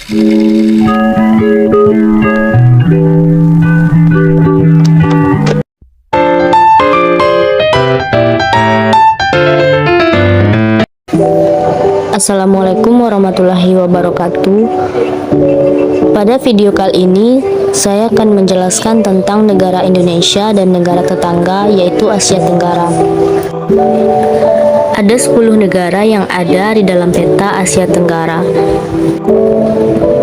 Assalamualaikum warahmatullahi wabarakatuh. Pada video kali ini saya akan menjelaskan tentang negara Indonesia dan negara tetangga, yaitu Asia Tenggara. Ada 10 negara yang ada di dalam peta Asia Tenggara.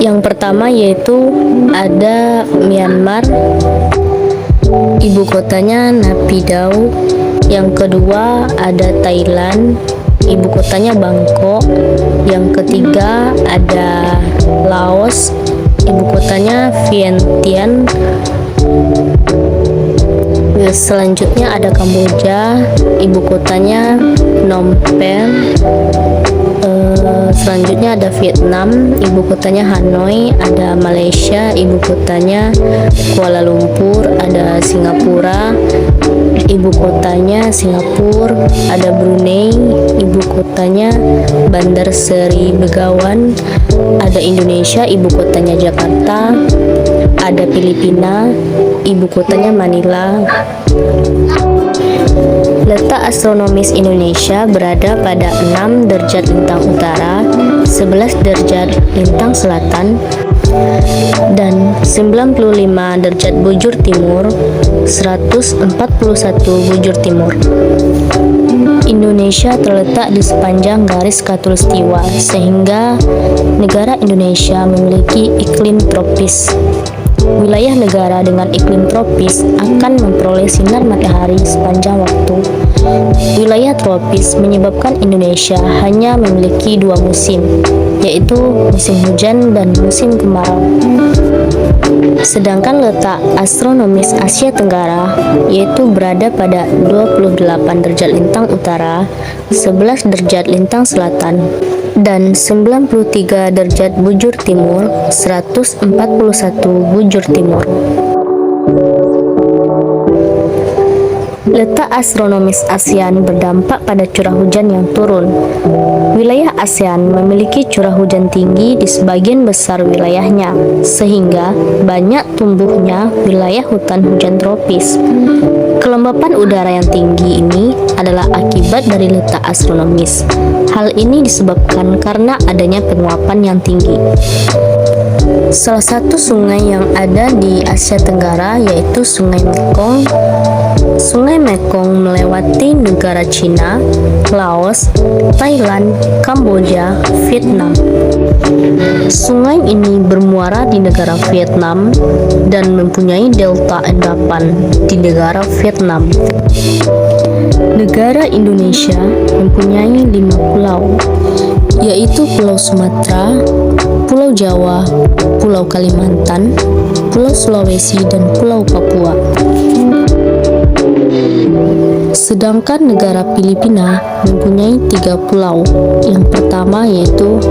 Yang pertama yaitu ada Myanmar, ibu kotanya Naypyidaw. Yang kedua ada Thailand, ibu kotanya Bangkok. Yang ketiga ada Laos, ibu kotanya Vientiane. Selanjutnya ada Kamboja, ibu kotanya Phnom Penh. Selanjutnya ada Vietnam, ibu kotanya Hanoi. Ada Malaysia, ibu kotanya Kuala Lumpur. Ada Singapura, ibu kotanya Singapura. Ada Brunei, ibu kotanya Bandar Seri Begawan. Ada Indonesia, ibu kotanya Jakarta. Ada Filipina, ibu kotanya Manila. Letak astronomis Indonesia berada pada 6 derajat lintang utara, 11 derajat lintang selatan, dan 95 derajat bujur timur, 141 bujur timur. Indonesia terletak di sepanjang garis khatulistiwa, sehingga negara Indonesia memiliki iklim tropis. Wilayah negara dengan iklim tropis akan memperoleh sinar matahari sepanjang waktu. Wilayah tropis menyebabkan Indonesia hanya memiliki 2 musim, yaitu musim hujan dan musim kemarau. Sedangkan letak astronomis Asia Tenggara yaitu berada pada 28 derajat lintang utara, 11 derajat lintang selatan, dan 93 derajat bujur timur, 141 bujur timur. Letak astronomis ASEAN berdampak pada curah hujan yang turun. Wilayah ASEAN memiliki curah hujan tinggi di sebagian besar wilayahnya, sehingga banyak tumbuhnya wilayah hutan hujan tropis. Kelembapan udara yang tinggi ini adalah akibat dari letak astronomis. Hal ini disebabkan karena adanya penguapan yang tinggi. Salah satu sungai yang ada di Asia Tenggara yaitu Sungai Mekong. Sungai Mekong melewati negara Cina, Laos, Thailand, Kamboja, Vietnam. Sungai ini bermuara di negara Vietnam dan mempunyai delta endapan di negara Vietnam. Negara Indonesia mempunyai 5 pulau, yaitu Pulau Sumatera, Pulau Jawa, Pulau Kalimantan, Pulau Sulawesi, dan Pulau Papua. Sedangkan negara Filipina mempunyai 3 pulau. Yang pertama yaitu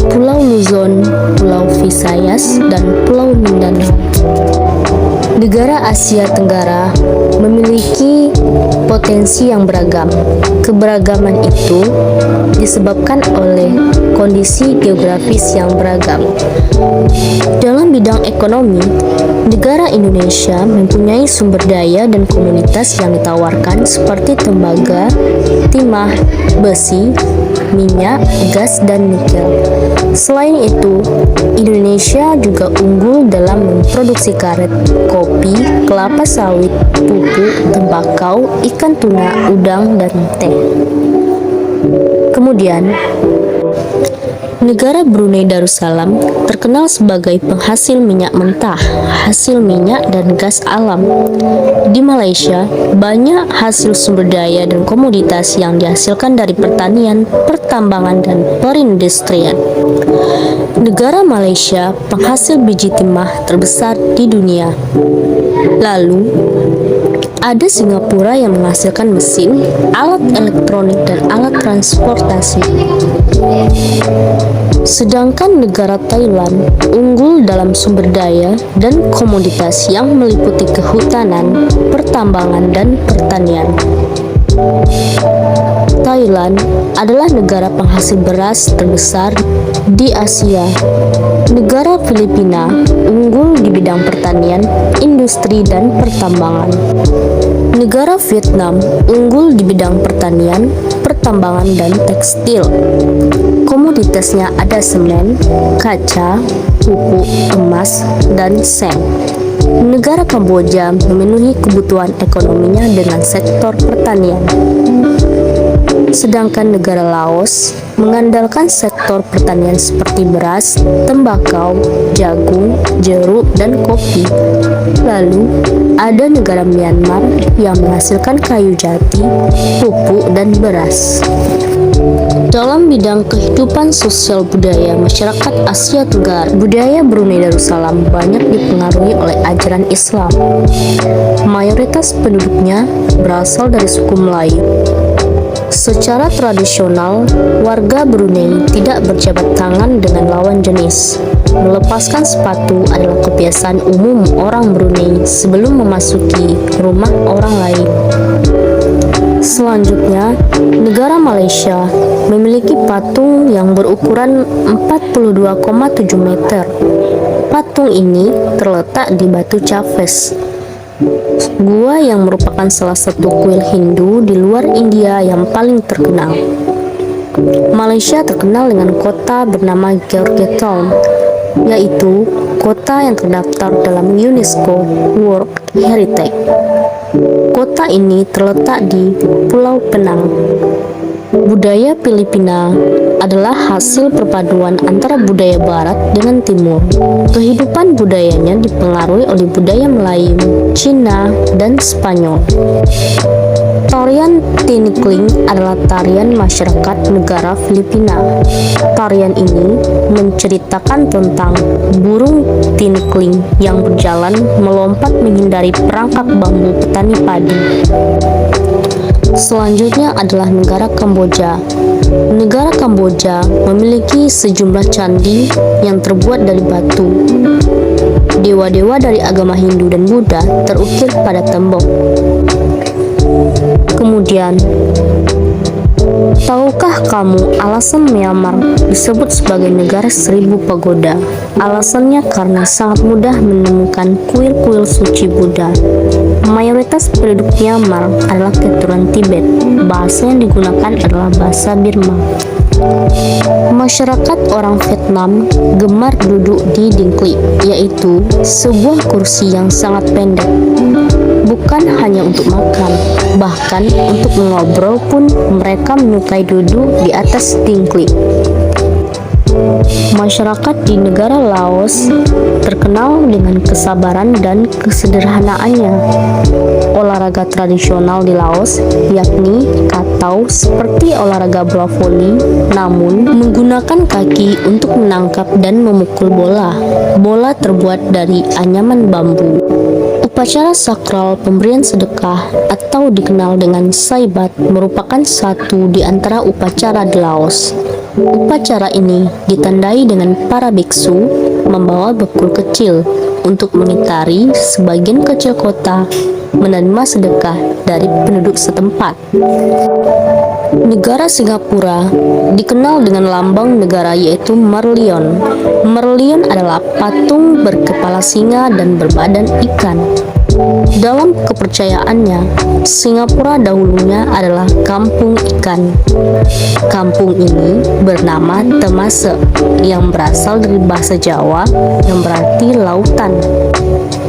Pulau Luzon, Pulau Visayas, dan Pulau Mindanao. Negara Asia Tenggara memiliki potensi yang beragam. Keberagaman itu disebabkan oleh kondisi geografis yang beragam. Dalam bidang ekonomi, negara Indonesia mempunyai sumber daya dan komoditas yang ditawarkan seperti tembaga, timah, besi, minyak, gas, dan nikel. Selain itu, Indonesia juga unggul dalam memproduksi karet, kopi, kelapa sawit, pupuk, tembakau, ikan tuna, udang, dan teh. Kemudian, negara Brunei Darussalam terkenal sebagai penghasil minyak mentah, hasil minyak dan gas alam. Di Malaysia, banyak hasil sumber daya dan komoditas yang dihasilkan dari pertanian, pertambangan, dan perindustrian. Negara Malaysia penghasil biji timah terbesar di dunia. Lalu, ada Singapura yang menghasilkan mesin, alat elektronik, dan alat transportasi. Sedangkan negara Thailand unggul dalam sumber daya dan komoditas yang meliputi kehutanan, pertambangan, dan pertanian. Thailand adalah negara penghasil beras terbesar di Asia. Negara Filipina unggul di bidang pertanian, industri, dan pertambangan. Negara Vietnam unggul di bidang pertanian, pertambangan, dan tekstil. Komoditasnya ada semen, kaca, pupuk, emas, dan seng. Negara Kamboja memenuhi kebutuhan ekonominya dengan sektor pertanian. Sedangkan negara Laos mengandalkan sektor pertanian seperti beras, tembakau, jagung, jeruk, dan kopi. Lalu, ada negara Myanmar yang menghasilkan kayu jati, pupuk, dan beras. Dalam bidang kehidupan sosial budaya masyarakat Asia Tenggara, budaya Brunei Darussalam banyak dipengaruhi oleh ajaran Islam. Mayoritas penduduknya berasal dari suku Melayu. Secara tradisional, warga Brunei tidak berjabat tangan dengan lawan jenis. Melepaskan sepatu adalah kebiasaan umum orang Brunei sebelum memasuki rumah orang lain. Selanjutnya, negara Malaysia memiliki patung yang berukuran 42,7 meter. Patung ini terletak di Batu Chaves, gua yang merupakan salah satu kuil Hindu di luar India yang paling terkenal. Malaysia terkenal dengan kota bernama Georgetown, yaitu kota yang terdaftar dalam UNESCO World Heritage. Kota ini terletak di Pulau Penang. Budaya Filipina adalah hasil perpaduan antara budaya barat dengan timur. Kehidupan budayanya dipengaruhi oleh budaya Melayu, Cina, dan Spanyol. Tarian Tinikling adalah tarian masyarakat negara Filipina. Tarian ini menceritakan tentang burung tinikling yang berjalan melompat menghindari perangkap bambu petani padi. Selanjutnya adalah negara Kamboja. Negara Kamboja memiliki sejumlah candi yang terbuat dari batu. Dewa-dewa dari agama Hindu dan Buddha terukir pada tembok. Kemudian, tahukah kamu alasan Myanmar disebut sebagai negara 1000 pagoda? Alasannya karena sangat mudah menemukan kuil-kuil suci Buddha. Mayoritas penduduk Myanmar adalah keturunan Tibet. Bahasa yang digunakan adalah bahasa Burma. Masyarakat orang Vietnam gemar duduk di dingklik, yaitu sebuah kursi yang sangat pendek. Bukan hanya untuk makan, bahkan untuk mengobrol pun mereka menyukai duduk di atas dingklik. Masyarakat di negara Laos terkenal dengan kesabaran dan kesederhanaannya. Olahraga tradisional di Laos yakni katau seperti olahraga bola voli, namun menggunakan kaki untuk menangkap dan memukul bola. Bola terbuat dari anyaman bambu. Upacara sakral pemberian sedekah atau dikenal dengan saibat merupakan satu di antara upacara di Laos. Upacara ini ditandai dengan para biksu membawa bekul kecil untuk mengitari sebagian kecil kota menerima sedekah dari penduduk setempat. Negara Singapura dikenal dengan lambang negara yaitu Merlion. Merlion adalah patung berkepala singa dan berbadan ikan. Dalam kepercayaannya, Singapura dahulunya adalah kampung ikan. Kampung ini bernama Temase yang berasal dari bahasa Jawa yang berarti lautan.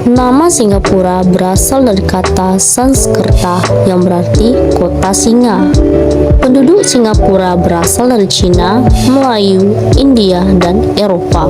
Nama Singapura berasal dari kata Sanskerta yang berarti kota singa. Penduduk Singapura berasal dari Cina, Melayu, India, dan Eropa.